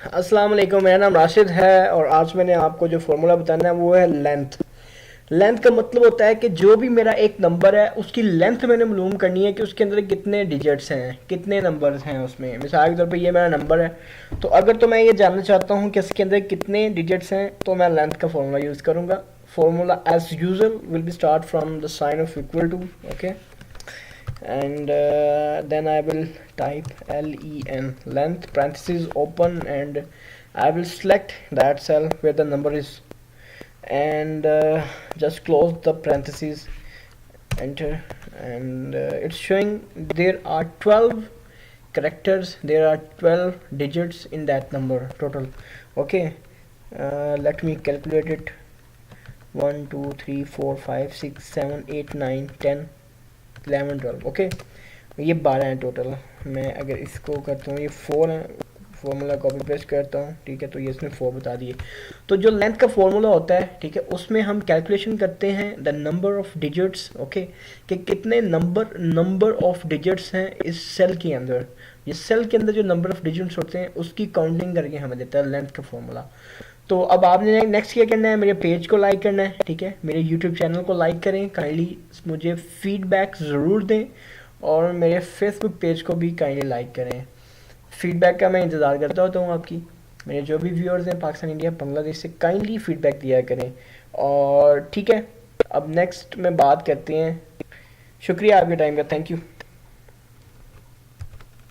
अस्सलाम वालेकुम, मेरा नाम राशिद है और आज मैंने आपको जो फार्मूला बताना है वो है लेंथ। लेंथ का मतलब होता है कि जो भी मेरा एक नंबर है उसकी लेंथ मैंने मालूम करनी है कि उसके अंदर कितने डिजिट्स हैं, कितने नंबर्स हैं उसमें। मिसाल के तौर पे ये मेरा नंबर है, तो अगर तो मैं ये जानना चाहता हूँ कि इसके अंदर कितने डिजिट्स हैं तो मैं लेंथ का फार्मूला यूज़ करूँगा। Formula as usual will be start from the sign of equal to, okay, and then I will type len length parentheses open, and I will select that cell where the number is, and just close the parentheses, enter, and it's showing there are 12 characters, there are 12 digits in that number total. Okay, let me calculate it. 1 2 3 4 5 6 7 8 9 10 11 12, okay. ये 12 हैं total. मैं अगर इसको करता हूँ, ये 4 है, formula copy paste करता हूँ, ठीक है, तो ये इसने 4 बता दिए। तो जो लेंथ का फॉर्मूला होता है, ठीक है, उसमें हम कैलकुलेशन करते हैं the number of digits, okay, कि कितने नंबर ऑफ डिजिट्स हैं इस सेल के अंदर। ये सेल के अंदर जो नंबर ऑफ डिजिट्स होते हैं उसकी काउंटिंग करके हमें देता है लेंथ का फॉर्मूला। तो अब आपने नेक्स्ट क्या करना है, मेरे पेज को लाइक करना है, ठीक है, मेरे यूट्यूब चैनल को लाइक करें, काइंडली मुझे फीडबैक ज़रूर दें, और मेरे फेसबुक पेज को भी काइंडली लाइक करें। फीडबैक का मैं इंतज़ार करता होता हूँ आपकी। मेरे जो भी व्यूअर्स हैं पाकिस्तान, इंडिया, बांग्लादेश से, काइंडली फीडबैक दिया करें। और ठीक है, अब नेक्स्ट में बात करते हैं। शुक्रिया आपके टाइम का, थैंक यू।